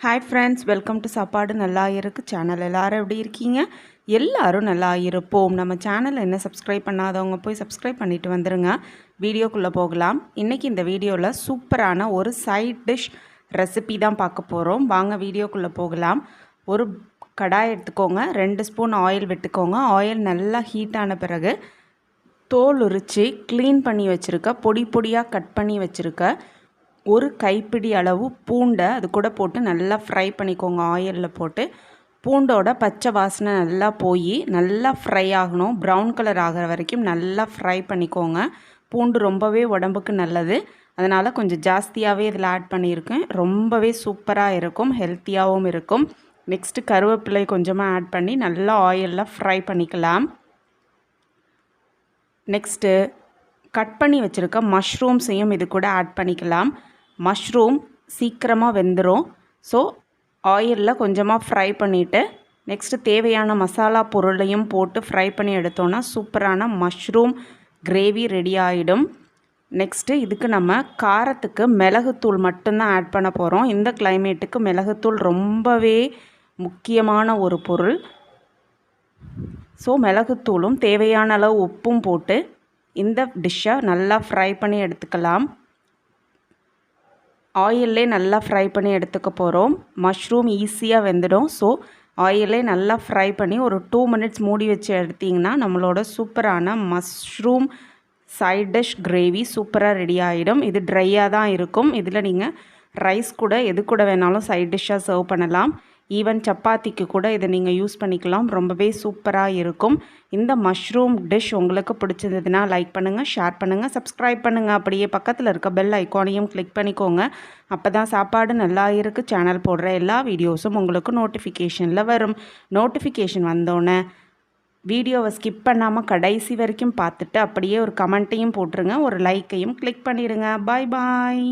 Hi friends, welcome to SapaduNallaIrukku channel. எல்லாரும் எப்படி இருக்கீங்க? எல்லாரும் நல்லா இருப்போம். நம்ம சேனலை என்ன சப்ஸ்கிரைப் பண்ணாதவங்க போய் சப்ஸ்கிரைப் பண்ணிட்டு வந்துருங்க. வீடியோக்குள்ளே போகலாம். இன்றைக்கி இந்த வீடியோவில் சூப்பரான ஒரு சைட் டிஷ் ரெசிபி தான் பார்க்க போகிறோம். வாங்க வீடியோக்குள்ளே போகலாம். ஒரு கடாய் எடுத்துக்கோங்க, 2 ஸ்பூன் ஆயில் விட்டுக்கோங்க. ஆயில் நல்லா ஹீட் ஆன பிறகு தோல் உரித்து க்ளீன் பண்ணி வச்சுருக்க, பொடி பொடியாக கட் பண்ணி வச்சுருக்க ஒரு கைப்பிடி அளவு பூண்டை அது கூட போட்டு நல்லா ஃப்ரை பண்ணிக்கோங்க. ஆயிலில் போட்டு பூண்டோட பச்சை வாசனை நல்லா போய் நல்லா ஃப்ரை ஆகணும். ப்ரௌன் கலர் ஆகிற வரைக்கும் நல்லா ஃப்ரை பண்ணிக்கோங்க. பூண்டு ரொம்பவே உடம்புக்கு நல்லது, அதனால் கொஞ்சம் ஜாஸ்தியாகவே இதில் ஆட் பண்ணியிருக்கேன். ரொம்பவே சூப்பராக இருக்கும், ஹெல்த்தியாகவும் இருக்கும். நெக்ஸ்ட்டு கருவேப்பிலை கொஞ்சமாக ஆட் பண்ணி நல்லா ஆயிலில் ஃப்ரை பண்ணிக்கலாம். நெக்ஸ்ட்டு கட் பண்ணி வச்சுருக்க மஷ்ரூம்ஸையும் இது கூட ஆட் பண்ணிக்கலாம். மஷ்ரூம் சீக்கிரமாக வெந்துடும். ஸோ ஆயிலில் கொஞ்சமாக ஃப்ரை பண்ணிவிட்டு நெக்ஸ்ட்டு தேவையான மசாலா பொருளையும் போட்டு ஃப்ரை பண்ணி எடுத்தோன்னா சூப்பரான மஷ்ரூம் கிரேவி ரெடி ஆகிடும். நெக்ஸ்ட்டு இதுக்கு நம்ம காரத்துக்கு மிளகுத்தூள் மட்டும்தான் ஆட் பண்ண போகிறோம். இந்த கிளைமேட்டுக்கு மிளகுத்தூள் ரொம்பவே முக்கியமான ஒரு பொருள். ஸோ மிளகுத்தூளும் தேவையான அளவு உப்பும் போட்டு இந்த டிஷ்ஷை நல்லா ஃப்ரை பண்ணி எடுத்துக்கலாம். ஆயிலே நல்லா ஃப்ரை பண்ணி எடுத்துக்க போகிறோம். மஷ்ரூம் ஈஸியாக வெந்துடும். ஸோ ஆயிலே நல்லா ஃப்ரை பண்ணி ஒரு 2 மினிட்ஸ் மூடி வச்சு எடுத்திங்கன்னா நம்மளோட சூப்பரான மஷ்ரூம் சைட் டிஷ் கிரேவி சூப்பராக ரெடி ஆகிடும். இது ட்ரையாக தான் இருக்கும். இதில் நீங்கள் ரைஸ் கூட எது கூட வேணாலும் சைட் டிஷ்ஷாக சர்வ் பண்ணலாம். ஈவன் சப்பாத்திக்கு கூட இதை நீங்கள் யூஸ் பண்ணிக்கலாம். ரொம்பவே சூப்பராக இருக்கும். இந்த மஷ்ரூம் டிஷ் உங்களுக்கு பிடிச்சதுன்னா லைக் பண்ணுங்கள், ஷேர் பண்ணுங்கள், சப்ஸ்கிரைப் பண்ணுங்கள். அப்படியே பக்கத்தில் இருக்க பெல் ஐக்கானையும் கிளிக் பண்ணிக்கோங்க. அப்போ தான் சாப்பாடு நல்லா இருக்கு சேனல் போடுற எல்லா வீடியோஸும் உங்களுக்கு நோட்டிஃபிகேஷனில் வரும். நோட்டிஃபிகேஷன் வந்தோடனே வீடியோவை ஸ்கிப் பண்ணாமல் கடைசி வரைக்கும் பார்த்துட்டு அப்படியே ஒரு கமெண்ட்டையும் போட்டுருங்க, ஒரு லைக்கையும் கிளிக் பண்ணிடுங்க. பாய் பாய்.